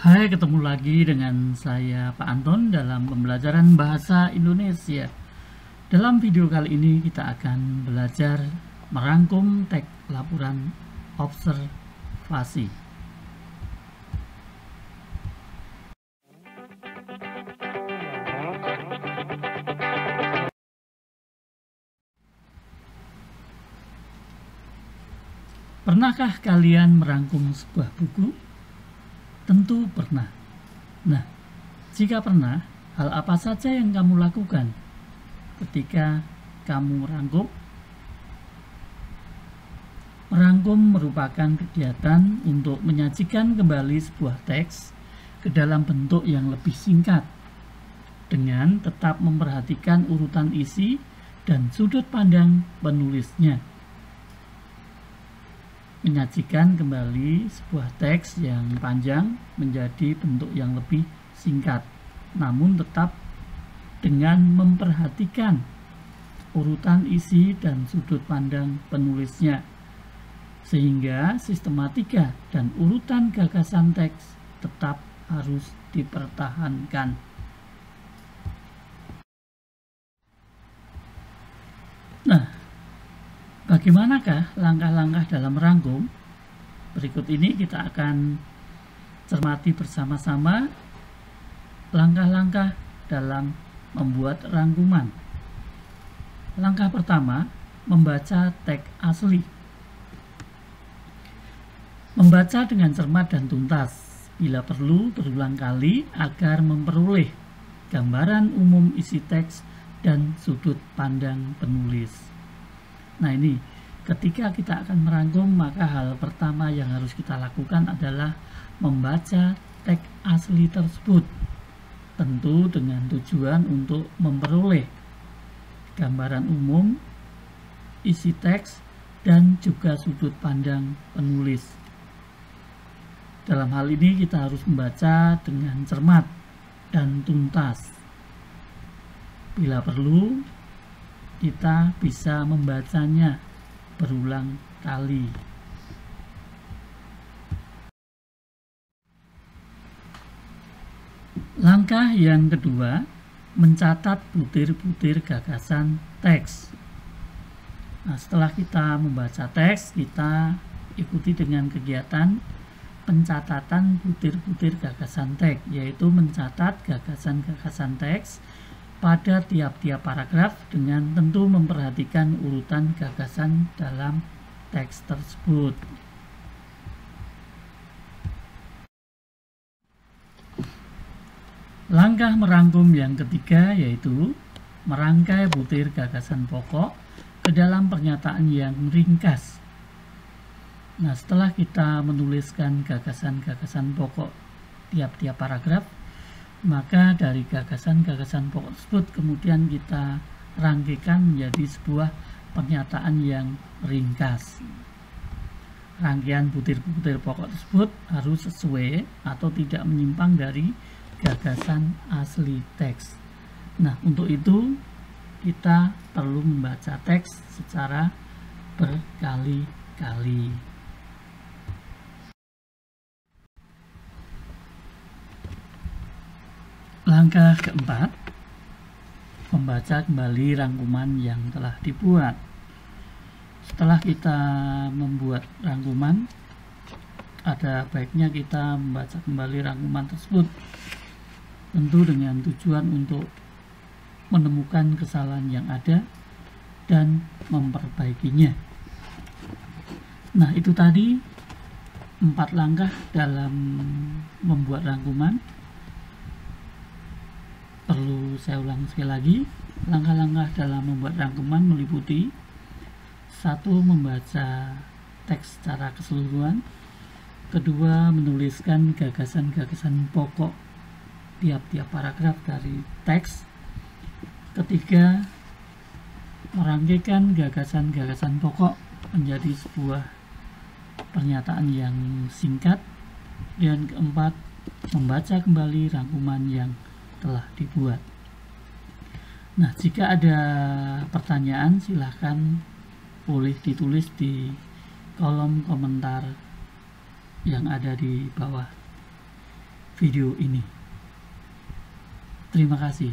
Hai, ketemu lagi dengan saya Pak Anton dalam pembelajaran bahasa Indonesia. Dalam video kali ini kita akan belajar merangkum teks laporan observasi. Pernahkah kalian merangkum sebuah buku? Tentu pernah. Nah, jika pernah, hal apa saja yang kamu lakukan ketika kamu merangkum? Merangkum merupakan kegiatan untuk menyajikan kembali sebuah teks ke dalam bentuk yang lebih singkat, dengan tetap memperhatikan urutan isi dan sudut pandang penulisnya. Menyajikan kembali sebuah teks yang panjang menjadi bentuk yang lebih singkat, namun tetap dengan memperhatikan urutan isi dan sudut pandang penulisnya, sehingga sistematika dan urutan gagasan teks tetap harus dipertahankan. Nah, bagaimanakah langkah-langkah dalam merangkum? Berikut ini kita akan cermati bersama-sama langkah-langkah dalam membuat rangkuman. Langkah pertama, membaca teks asli. Membaca dengan cermat dan tuntas, bila perlu berulang kali agar memperoleh gambaran umum isi teks dan sudut pandang penulis. Nah, ini ketika kita akan merangkum, maka hal pertama yang harus kita lakukan adalah membaca teks asli tersebut, tentu dengan tujuan untuk memperoleh gambaran umum isi teks dan juga sudut pandang penulis. Dalam hal ini kita harus membaca dengan cermat dan tuntas. Bila perlu, kita bisa membacanya berulang kali. Langkah yang kedua, mencatat butir-butir gagasan teks. Nah, setelah kita membaca teks, kita ikuti dengan kegiatan pencatatan butir-butir gagasan teks, yaitu mencatat gagasan-gagasan teks pada tiap-tiap paragraf dengan tentu memperhatikan urutan gagasan dalam teks tersebut. Langkah merangkum yang ketiga yaitu merangkai butir gagasan pokok ke dalam pernyataan yang ringkas. Nah, setelah kita menuliskan gagasan-gagasan pokok tiap-tiap paragraf, maka dari gagasan-gagasan pokok tersebut kemudian kita rangkaikan menjadi sebuah pernyataan yang ringkas. Rangkaian butir-butir pokok tersebut harus sesuai atau tidak menyimpang dari gagasan asli teks. Nah, untuk itu kita perlu membaca teks secara berkali-kali. Langkah keempat, membaca kembali rangkuman yang telah dibuat. Setelah kita membuat rangkuman, ada baiknya kita membaca kembali rangkuman tersebut, tentu dengan tujuan untuk menemukan kesalahan yang ada dan memperbaikinya. Nah, itu tadi 4 langkah dalam membuat rangkuman. Perlu saya ulang sekali lagi. Langkah-langkah dalam membuat rangkuman meliputi: 1. Membaca teks secara keseluruhan. 2. Menuliskan gagasan-gagasan pokok tiap-tiap paragraf dari teks. 3. Merangkaikan gagasan-gagasan pokok menjadi sebuah pernyataan yang singkat. Dan 4. Membaca kembali rangkuman yang telah dibuat. Nah, jika ada pertanyaan silahkan boleh ditulis di kolom komentar yang ada di bawah video ini. Terima kasih.